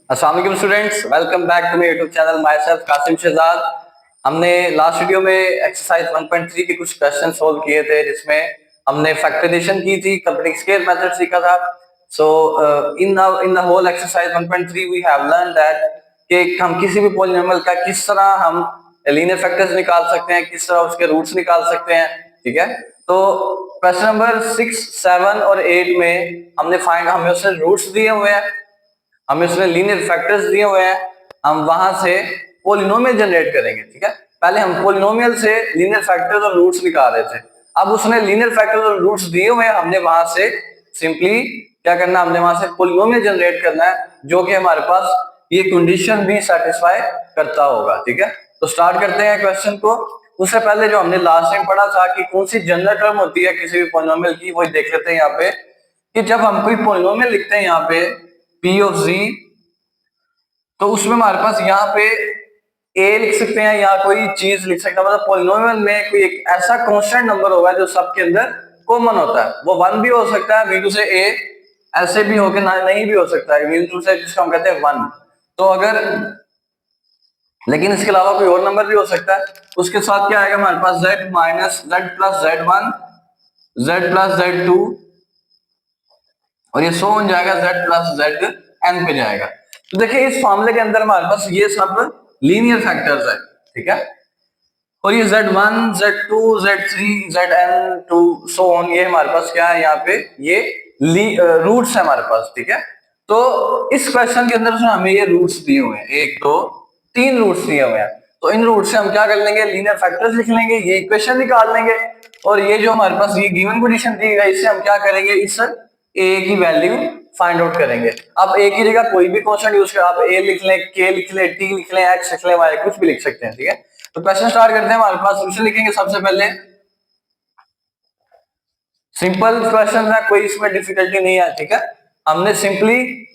अस्सलाम वालेकुम students, welcome back to my YouTube channel myself Qasim Shahzad. हमने लास्ट वीडियो में एक्सरसाइज 1.3 के कुछ क्वेश्चन सोल्व किए थे, जिसमें हमने फैक्टराइजेशन की थी, कंप्लीट स्केल मेथड सीखा था। So in the whole exercise 1.3 we have learn that कि हम किसी भी पॉलिनोमियल का किस तरह हम लीनियर फैक्टर्स निकाल सकते हैं, किस तरह उसके रूट्स निकाल सकते हैं। ठीक है, तो क्वेश्चन नंबर 6, 7 और 8 में हमें उसने रूट्स दिए हुए हैं, हमें उसने लीनियर फैक्टर्स दिए हुए हैं, हम वहां से पोलिनोमियल जनरेट करेंगे। ठीक है, पहले हम पोलिनोमियल से लीनियर फैक्टर्स और रूट्स निकाल रहे थे, अब उसने लीनियर फैक्टर्स और रूट्स दिए हुए हैं, हमने वहां से सिंपली क्या करना है, हमने वहां से पोलिनोमियल जनरेट करना है जो कि हमारे पास ये कंडीशन भी सेटिस्फाई करता होगा। ठीक है, तो स्टार्ट करते हैं क्वेश्चन को। उससे पहले जो हमने लास्ट टाइम पढ़ा था कि कौन सी जनरल टर्म होती है किसी भी पोलिनोमियल की, वही देख लेते हैं यहाँ पे कि जब हम कोई पोलिनोमियल लिखते हैं यहाँ पे पी ऑफ जी, तो उसमें हमारे पास यहाँ पे ए लिख सकते हैं या कोई चीज लिख सकते हैं, मतलब पोलिनोमियल में कोई एक ऐसा कांस्टेंट नंबर होगा जो सबके अंदर कॉमन होता है। वो 1 भी हो सकता है, मीन से ए, ऐसे भी होके नहीं भी हो सकता है, मीन से जिसको हम कहते हैं 1। तो अगर लेकिन इसके अलावा कोई और नंबर भी हो सकता है। उसके साथ क्या आएगा हमारे पास, z minus z plus z1, z plus z2, और ये सो हो जाएगा z प्लस zn पे जाएगा। तो देखिए इस फॉर्मूले के अंदर हमारे पास ये सब लीनियर फैक्टर्स है। ठीक है, और ये z1, z2, z3, zn2 so on, ये हमारे पास क्या है यहाँ पे, ये रूट्स है हमारे पास। ठीक है, तो इस क्वेश्चन के अंदर हमें ये रूट्स दिए हुए हैं, 1 2 3 रूट्स दिए हुए हैं। तो इन रूट से हम क्या कर लेंगे, लीनियर फैक्टर्स लिख लेंगे, ये इक्वेशन निकाल लेंगे, और ये जो हमारे पास ये गिवन कंडीशन दी गई, इससे हम क्या करेंगे, इस ए की वैल्यू फाइंड आउट करेंगे। अब ए की जगह कोई भी कांस्टेंट यूज कर, आप ए लिख लें, के लिख लें, टी लिख लें, एक्स लिख लें, वाई, कुछ भी लिख सकते हैं। ठीक है, तो क्वेश्चन स्टार्ट करते हैं। हमारे पास सोल्यूशन लिखेंगे सबसे पहले, सिंपल क्वेश्चन है, कोई इसमें डिफिकल्टी नहीं है। ठीक है, हमने सिंपली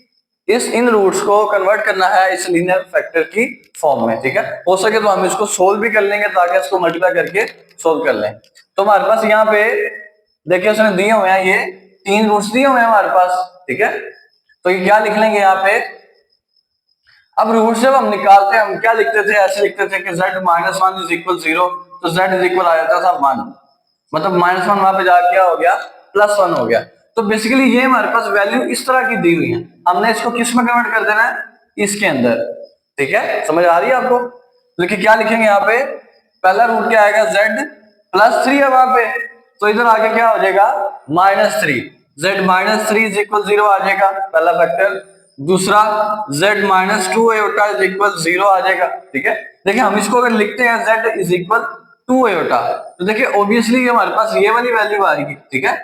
इन रूट्स को कन्वर्ट करना है इस लीनियर फैक्टर की फॉर्म में। ठीक है, हो सके तो हम इसको सोल्व भी कर लेंगे ताकि इसको मल्टीप्लाई करके सोल्व कर लें। तो हमारे पास यहाँ पे देखिए उसने दिए हुए हैं, ये 3 रूट्स दिए हुए हैं हमारे पास। ठीक है, तो ये क्या लिख लेंगे यहाँ पे, अब रूट जब हम निकालते हैं हम क्या लिखते थे, ऐसे लिखते थे कि z माइनस 1 इज इक्वल 0, तो z इज इक्वल आ जाता था 1, मतलब माइनस 1 वहां पे जाके क्या हो गया, प्लस 1 हो गया। तो बेसिकली ये हमारे पास वैल्यू इस तरह की दी हुई है, हमने इसको किस में कन्वर्ट कर देना है, इसके अंदर। ठीक है, समझ आ रही है आपको। देखिए क्या लिखेंगे यहाँ पे, पहला रूट क्या आएगा, z प्लस 3 है वहां पे, तो इधर आके क्या हो जाएगा, -3, z माइनस 3 इज इक्वल 0 आ जाएगा पहला फैक्टर। दूसरा z minus 2 aorta is equal 0 आ जाएगा। ठीक है, देखिए हम इसको अगर लिखते हैं z इज इक्वल 2 एयोटा, तो देखिए ऑब्वियसली हमारे पास ये वाली वैल्यू आएगी। ठीक है,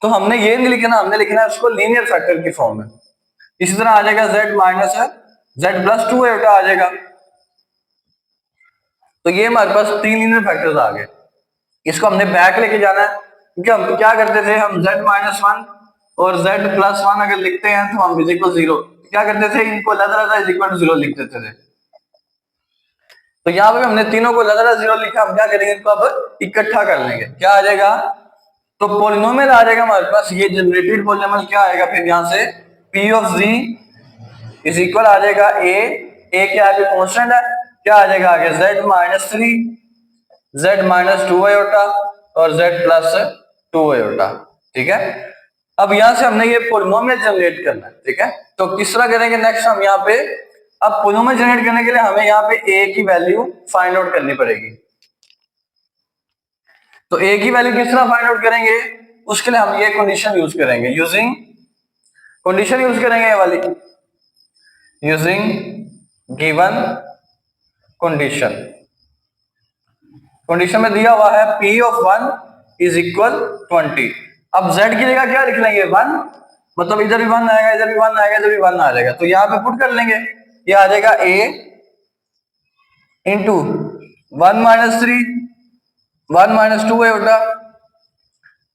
तो हमने ये नहीं लिखना, हमने लिखना है उसको लीनियर फैक्टर की फॉर्म में। इसी तरह आ जाएगा z minus z plus 2 iota आ जाएगा। तो ये हमारे पास 3 लीनियर फैक्टर्स आ गए। इसको हमने बैक लेके जाना है, क्योंकि हम क्या करते थे, हम z माइनस 1 और z प्लस 1 अगर लिखते हैं तो हम इज इक्वल 0 क्या करते थे, इनको अलग-अलग इज इक्वल 0 लिख देते थे। तो यहाँ पे हमने तीनों को अलग-अलग 0 लिखा, हम क्या करेंगे, इनको अब इकट्ठा कर लेंगे, क्या आ जाएगा, तो पॉलिनोमियल आ जाएगा हमारे पास, ये जनरेटेड पॉलिनोमियल क्या आएगा, फिर यहाँ से p of z is equal आ जाएगा a क्या आगे कांस्टेंट है, क्या आ जाएगा आगे, z minus 3, z minus 2 iota और z प्लस 2 आयोटा। ठीक है, अब यहां से हमने ये पॉलिनोमियल जनरेट करना है। ठीक है, तो किस तरह करेंगे, नेक्स्ट हम यहाँ पे, अब पॉलिनोमियल जनरेट करने के लिए हमें यहाँ पे a की वैल्यू फाइंड आउट करनी पड़ेगी। तो a की वैल्यू किस तरह फाइंड आउट करेंगे, उसके लिए हम ये कंडीशन यूज करेंगे, यूजिंग कंडीशन यूज करेंगे ये वाली, यूजिंग गिवन कंडीशन। कंडीशन में दिया हुआ है p ऑफ 1 इज इक्वल 20। अब z की जगह क्या लिख लेंगे, 1, मतलब इधर भी 1 आएगा, इधर भी 1 आएगा, इधर भी 1 आ जाएगा, तो यहाँ पे पुट कर लेंगे, ये आ जाएगा a into 1 minus 3, 1 minus 2 iota,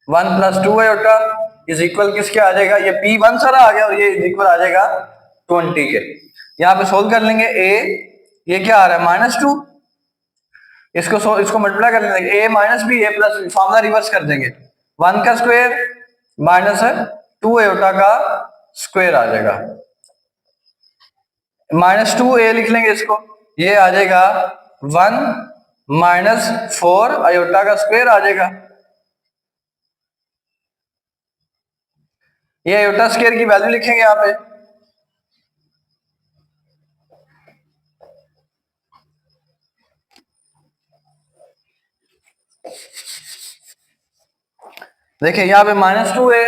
1 plus 2 iota is equal किसके आ जाएगा, ये p 1 सारा आ गया और ये इज इक्वल आ जाएगा 20 के। यहाँ पे सोल्व कर लेंगे, a ये क्या आ रहा है, -2, इसको मल्टीप्लाई कर लेंगे, a minus B A plus, formula reverse कर देंगे, 1 का स्क्वायर माइनस 2 आयोटा का स्क्वायर आ जाएगा। -2a लिख लेंगे इसको, ये आ जाएगा 1 - 4 आयोटा का स्क्वायर आ जाएगा। ये आयोटा स्क्वायर की वैल्यू लिखेंगे यहाँ पे। देखिए यहाँ पे -2 है,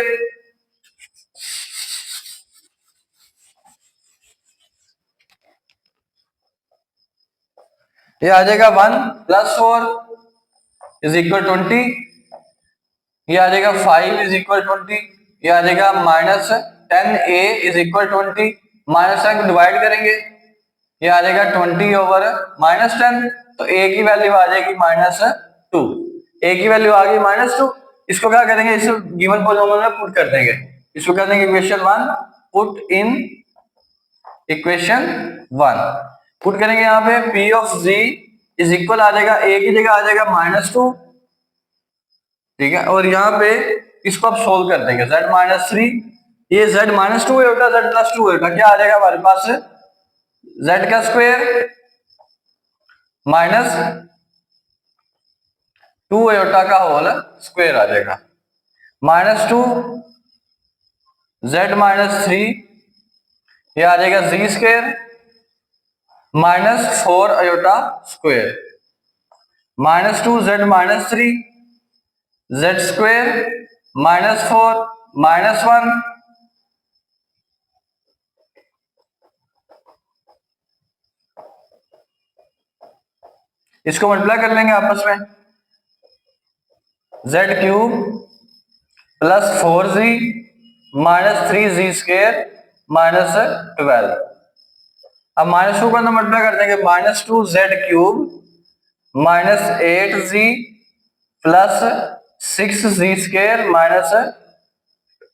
ये आ जाएगा 1 + 4 = 20, ये आ जाएगा 5 = 20, ये आ जाएगा -10a = 20, -10 को डिवाइड करेंगे, ये आ जाएगा 20/-10, तो a की वैल्यू आ जाएगी -2, a की वैल्यू आ गई -2। इसको क्या करेंगे, इसको गिवन पॉलिनोमियल में पुट कर देंगे, इसको कर देंगे equation 1, put in equation 1, put करेंगे यहाँ पे p ऑफ z = आ जाएगा a की जगह आ जाएगा -2, ठीक है, और यहाँ पे इसको आप सोल्व कर देंगे z -3, ये z -2 होगा, z +2 होगा, क्या आ जाएगा हमारे पास z का स्क्वायर -2 आयोटा का होल स्क्वायर आ जाएगा, -2 z -3, ये आ जाएगा z square -4 iota square, -2 z -3 z square -4 -1, इसको मल्टीप्लाई कर लेंगे आपस में, z³ + 4z -3z स्क्वायर -12, अब -2 का मल्टीप्लाई कर देंगे, -2 z³ -8z + 6z स्क्वायर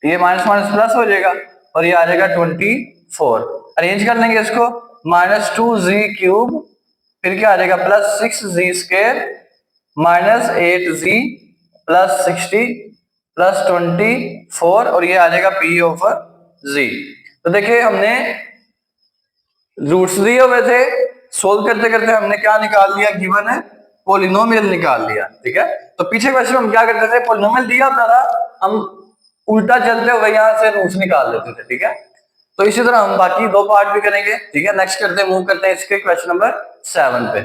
ये माइनस माइनस प्लस हो जाएगा, और ये आ जाएगा 24, अरेंज कर लेंगे इसको, -2z³ फिर क्या आ जाएगा +6z स्क्वायर -8z + 60 + 24, और ये आ जाएगा p ऑफ z। तो देखिए हमने रूट्स दिए हुए थे, सोल्व करते करते हमने क्या निकाल लिया, गिवन है पॉलिनोमियल निकाल लिया, ठीक है। तो पीछे क्वेश्चन हम क्या करते थे, पॉलिनोमियल दिया होता था, हम उल्टा चलते हुए यहाँ से रूट्स निकाल लेते थे, ठीक है। तो इसी तरह हम बाकी दो पार्ट भी करेंगे, ठीक है। नेक्स्ट करते हैं, मूव करते हैं इसके क्वेश्चन नंबर 7 पे।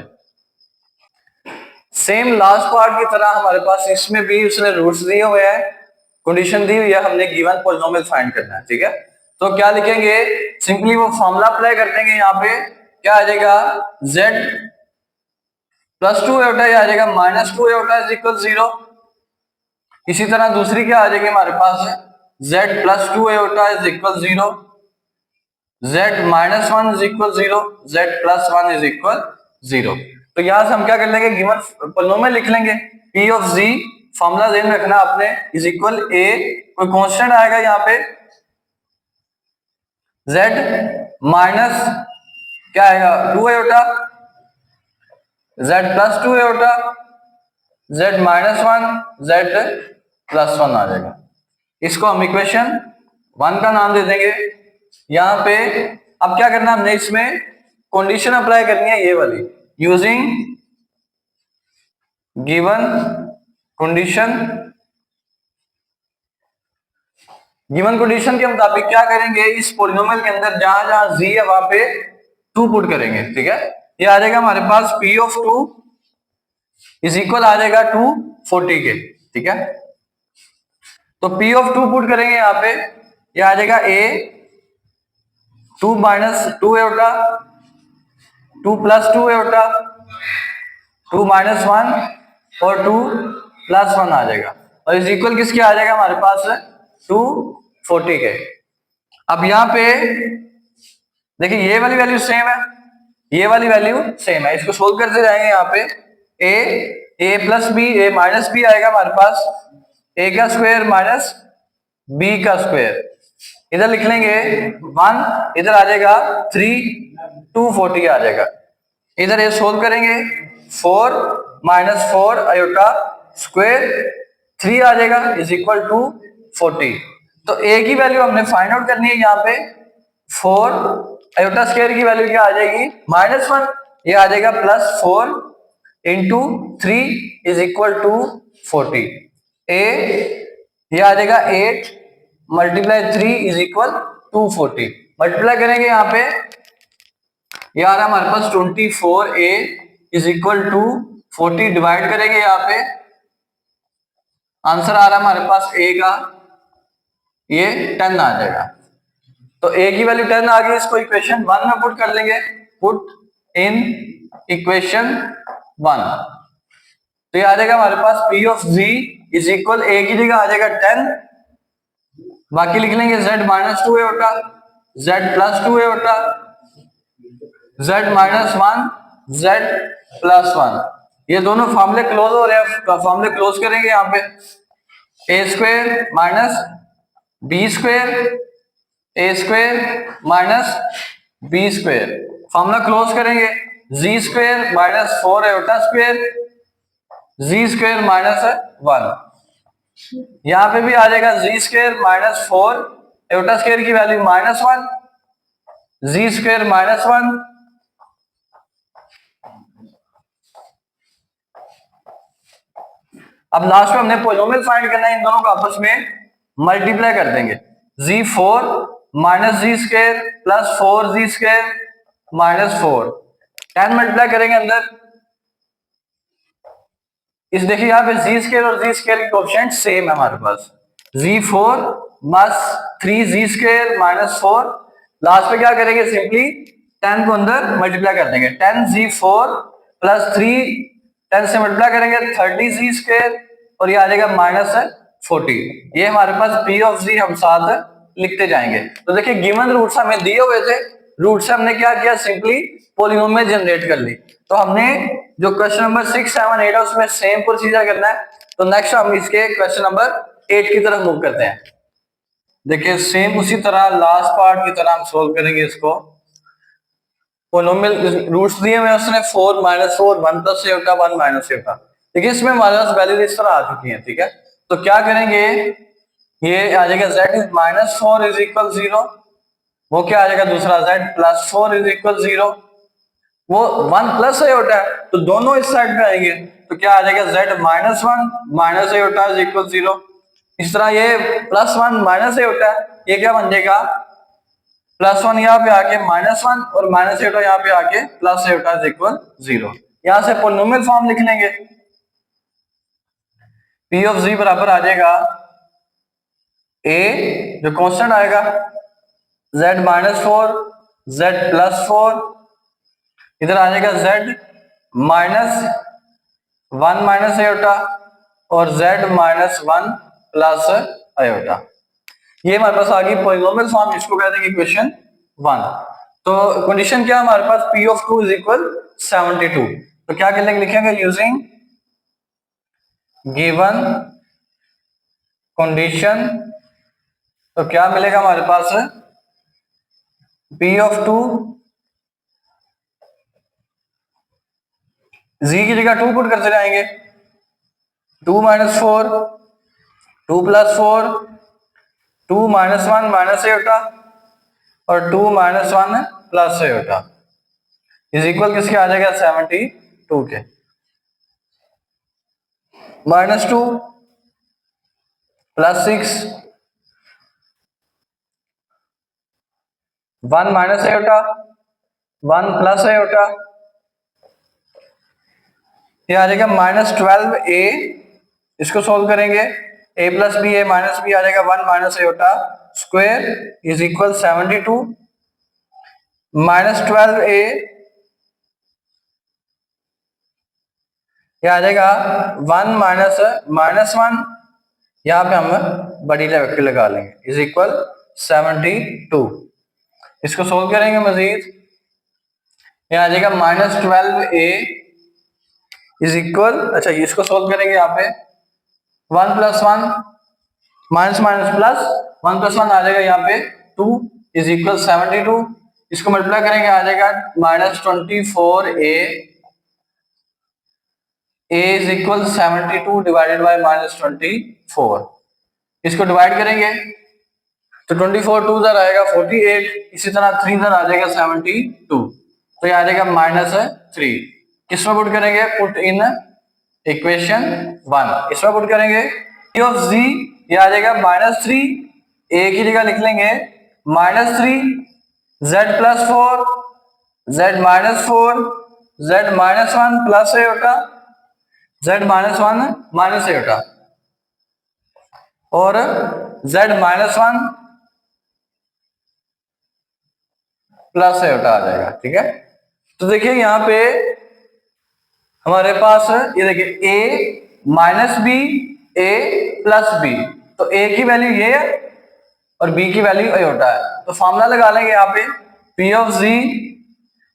सेम लास्ट पार्ट की तरह हमारे पास इसमें भी उसने रूट्स दिए हुए हैं, कंडीशन दी हुई है, हमने गिवन पॉलिनोमियल फाइंड करना है, ठीक है। तो क्या लिखेंगे, सिंपली वो फॉर्मूला अप्लाई कर देंगे, यहाँ पे क्या आ जाएगा, z +2 आयोटा आ जाएगा -2 आयोटा = 0। इसी तरह दूसरी क्या आ जाएगी हमारे पास, z +2 आयोटा = 0, z -1 = 0, z +1 = 0। तो यहां से हम क्या कर लेंगे, गिवन पॉलिनोमियल लिख लेंगे, p ऑफ z, फॉर्मूला ध्यान रखना आपने, = a, कोई कांस्टेंट आएगा यहाँ पे, z माइनस क्या आएगा 2 iota, z +2 iota, z -1, z +1 आ जाएगा। इसको हम इक्वेशन 1 का नाम दे देंगे। यहाँ पे अब क्या करना, हमने इसमें कंडीशन अप्लाई करनी है, ये वाली, using given condition. Given condition के मुताबिक क्या करेंगे, इस पॉलिनोमियल के अंदर जहां जहां z है वहां पे 2 पुट करेंगे, ठीक है। ये आ जाएगा हमारे पास p ऑफ 2 = आ जाएगा 240 के, ठीक है। तो p ऑफ 2 पुट करेंगे यहाँ पे, ये आ जाएगा a 2 - 2 आयोटा, 2 + 2 आयोटा, 2 - 1 और 2 + 1 आ जाएगा, और इज इक्वल किसके आ जाएगा हमारे पास 240 के। अब यहाँ पे देखिए ये वाली वैल्यू सेम है, ये वाली वैल्यू सेम है, इसको सोल्व करते जाएंगे। यहाँ पे a + b, a - b आएगा हमारे पास, a का स्क्वायर b का स्क्वायर, इधर लिख लेंगे 1, इधर आ जाएगा 3, 240 आ जाएगा। इधर ये सोल्व करेंगे, 4 - 4 आयोटा स्क्वायर 3 आ जाएगा = 40। तो a की वैल्यू हमने फाइंड आउट करनी है यहाँ पे 4 आयोटा स्क्वायर की वैल्यू क्या आ जाएगी -1, ये आ जाएगा +4 into 3 is equal to 40। A ये आ जाएगा 8 multiply 3 is equal to 40। Multiply करेंगे यहाँ पे, ये आ रहा है हमारे पास 24a is equal to 40, divide करेंगे यहाँ पे, आंसर आ रहा है हमारे पास a का ये 10 आ जाएगा। तो a की वैल्यू 10 आ गई, इसको इक्वेशन 1 में पुट कर लेंगे, पुट इन इक्वेशन 1। तो ये आ जाएगा हमारे पास P of z is equal a की जगह आ जाएगा 10, बाकी लिख लेंगे z -2a होता, z +2a होता, z -1, z +1। ये दोनों फॉर्मूले क्लोज हो रहे हैं, फॉर्मूले क्लोज करेंगे यहाँ पे, a square minus b square, a square minus b square, formula close करेंगे, z स्क्वायर माइनस 4 एटा स्क्वायर, z स्क्वायर -1। यहाँ पे भी आ जाएगा z स्क्वायर -4 एटा स्क्वायर की वैल्यू -1, z स्क्वायर -1, अब लास्ट में हमने पॉलिनोमियल फाइंड करना है, इन दोनों को आपस में मल्टीप्लाई कर देंगे, z4 minus z square plus 4z square -4, 10 multiply करेंगे अंदर, इस देखिए यहाँ पे जी स्क्वायर और जी स्क्वायर की कोएफिशिएंट सेम है हमारे पास, z4 plus 3z square -4, last में क्या करेंगे सिंपली 10 को अंदर मल्टीप्लाई कर देंगे, 10z4 प्लस 3 10 से मल्टीप्लाई करेंगे 30z स्क्वायर और ये आ जाएगा -40। ये हमारे पास P ऑफ z हम साथ लिखते जाएंगे। तो देखिए गिवन रूट्स हमें दिए हुए थे, रूट से हमने क्या किया, सिंपली पॉलिनोमियल जनरेट कर ली। तो हमने जो क्वेश्चन नंबर 6, 7, 8 है उसमें सेम प्रोसीजर करना है। तो नेक्स्ट हम इसके क्वेश्चन नंबर 8 की तरफ मूव करते हैं। देखिए सेम उसी तरह लास्ट पार्ट की तरह हम सोल्व करेंगे इसको। पॉलिनोमियल रूट्स दिए हुए उसने 4 -4 1 + a होता 1 - a होता। देखिए इसमें हमारे पास वैल्यू इस तरह आ चुकी है, ठीक है। तो क्या करेंगे, ये आ जाएगा z -4 इज इक्वल 0, वो क्या आ जाएगा दूसरा z +4 इज इक्वल 0, वो 1 + a होता है तो दोनों इस साइड पे आएंगे, तो क्या आ जाएगा z -1 - a होता है इज इक्वल 0। इस तरह ये +1 - a होता है, ये क्या बन जाएगा +1 यहाँ पे आके -1 और -a होता यहाँ पे आके +a होता इज इक्वल 0। यहाँ से पॉलिनोमियल फॉर्म लिख लेंगे, P ऑफ z बराबर आ जाएगा a जो कांस्टेंट आएगा z -4 z +4, इधर आ जाएगा z -1 - a होता और z -1 + a होता। ये हमारे पास आ गई पॉलिनोमियल फॉर्म, इसको कहते हैं इक्वेशन 1। तो कंडीशन क्या है हमारे पास, P ऑफ 2 इज इक्वल 72। तो क्या लिखेंगे यूजिंग गिवन कंडीशन, तो क्या मिलेगा हमारे पास, P ऑफ 2 z की जगह 2 पुट करते जाएंगे, 2 - 4 2 + 4 2 - 1 - a होता और 2 - 1 + a होता इज इक्वल किसके आ जाएगा 72 के, -2 + 6 1 - a होता 1 + a होता, ये आ जाएगा -12a, इसको सोल्व करेंगे a + b a - b आ जाएगा 1 - a होता स्क्वायर इज इक्वल 72 -12a, ये आ जाएगा 1 -1, यहाँ पे हम बड़ी वैक्टर लगा लेंगे इज इक्वल 72। इसको सोल्व करेंगे मजीद, ये आ जाएगा -12a इज इक्वल, अच्छा इसको सोल्व करेंगे यहाँ पे 1 + 1 माइनस माइनस प्लस 1 + 1 आ जाएगा यहाँ पे 2 इज इक्वल 72, इसको मल्टीप्लाई करेंगे आ जाएगा -24a, a is equal 72 divided by -24, इसको डिवाइड करेंगे तो 24 2 इधर आएगा 48, इसी तरह 3 इधर आ जाएगा 72, तो ये आ जाएगा -3। किसमें पुट करेंगे? पुट इन इक्वेशन 1, इसमें पुट करेंगे p ऑफ z, ये आ जाएगा -3, a की जगह लिख लेंगे -3 z+4 z-4 z-1 plus iota z-1 minus एटा और z-1 प्लस एटा आ जाएगा। ठीक है, तो देखिए यहां पे हमारे पास ये देखिए a minus B a plus B, तो a की वैल्यू ये है और b की वैल्यू एटा है, तो फॉर्मूला लगा लेंगे यहाँ पे p of z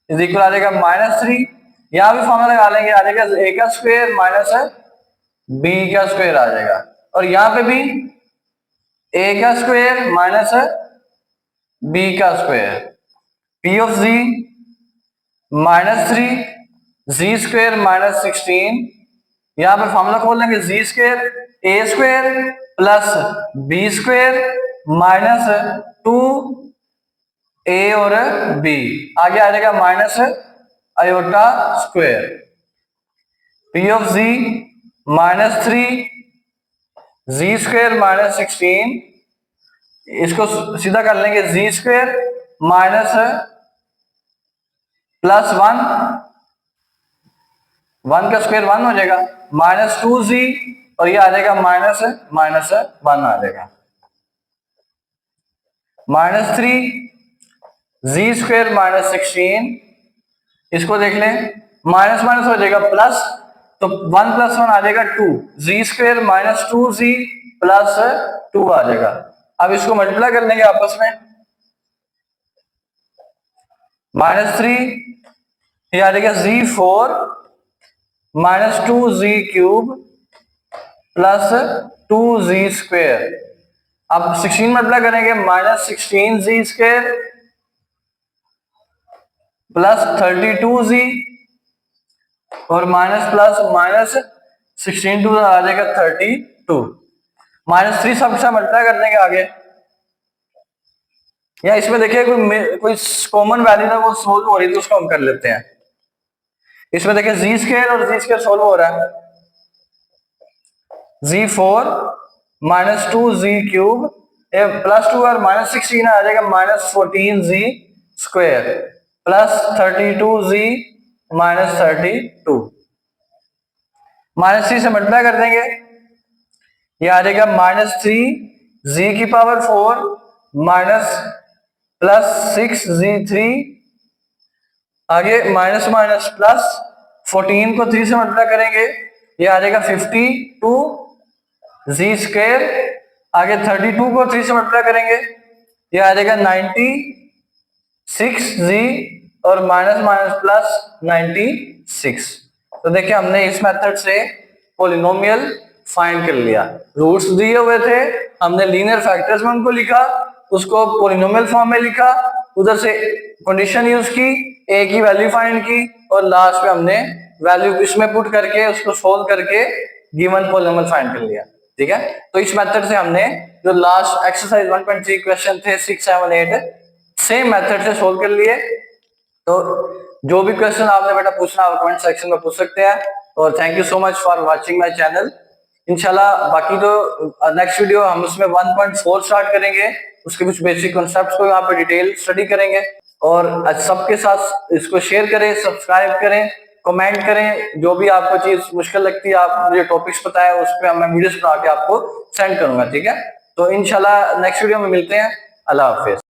is equal आ जाएगा -3, यहां भी फॉर्मूला लगा लेंगे, आ जाएगा a का स्क्वायर माइनस b का स्क्वायर आ जाएगा, और यहां पे भी a का स्क्वायर माइनस b का square, p of z -3 z square -16, यहां पे फॉर्मूला खोल लेंगे z square a square plus b square minus 2a और b, आगे आ जाएगा minus iota square, p of z -3 z square -16, इसको सीधा कर लेंगे z स्क्वायर माइनस प्लस 1 का स्क्वायर 1 हो जाएगा -2z, और ये आ जाएगा -1 आ जाएगा, -3 z स्क्वायर -16, इसको देख लें माइनस माइनस हो जाएगा प्लस, तो 1 + 1 आ जाएगा 2, z स्क्वायर -2z प्लस 2 आ जाएगा। अब इसको मल्टीप्लाई कर लेंगे आपस में, -3 ये आ जाएगा z4 -2z³ plus 2z square, अब 16 मल्टीप्लाई करेंगे -16z स्क्वायर प्लस 32z और माइनस प्लस माइनस 16 2 आ जाएगा 32, -3 सबसे मल्टीप्लाई कर देंगे आगे, या इसमें देखिए कोई कॉमन वैल्यू ना वो सोल्व हो रही है तो उसको हम कर लेते हैं। इसमें देखिए z स्क्वायर और z स्क्वायर सोल्व हो रहा है, z4 -2z³ प्लस 2 और -16 आ जाएगा -14z स्क्वायर प्लस 32z -32, -3 से मल्टीप्लाई कर देंगे, ये आ जाएगा -3z⁴ माइनस प्लस 6z3, आगे माइनस माइनस प्लस 14 को 3 से मल्टीप्लाई करेंगे, ये आ जाएगा 52z स्क्वायर, आगे 32 को 3 से मल्टीप्लाई करेंगे, ये आ जाएगा 96z और माइनस माइनस प्लस 96। तो देखिए हमने इस मेथड से पॉलिनोमियल फाइंड कर लिया, रूट्स दिए हुए थे, हमने लीनियर फैक्टर्स में उनको लिखा, उसको पॉलिनोमियल फॉर्म में लिखा, उधर से कंडीशन यूज की, ए की वैल्यू फाइंड की, और लास्ट में हमने वैल्यू इसमें पुट करके उसको सोल्व करके गिवन पॉलिनोमियल फाइंड कर लिया। ठीक है, तो इस मेथड से हमने जो लास्ट एक्सरसाइज 1.3 क्वेश्चन थे 6, 7, 8 सेम मेथड से सोल्व कर लिए। तो जो भी क्वेश्चन आपने बेटा पूछना आप कमेंट सेक्शन में पूछ सकते हैं, और thank you so much for watching my channel. इंशाल्लाह बाकी तो नेक्स्ट वीडियो हम उसमें 1.4 स्टार्ट करेंगे, उसके कुछ बेसिक कॉन्सेप्ट्स को यहाँ पे डिटेल स्टडी करेंगे, और सबके साथ इसको शेयर करें, सब्सक्राइब करें, कमेंट करें, जो भी आपको चीज मुश्किल लगती है आप मुझे टॉपिक्स बताएं, उस पर मैं वीडियोस बना के आपको सेंड करूंगा। ठीक है, तो इंशाल्लाह नेक्स्ट वीडियो में मिलते हैं। अल्लाह हाफिज।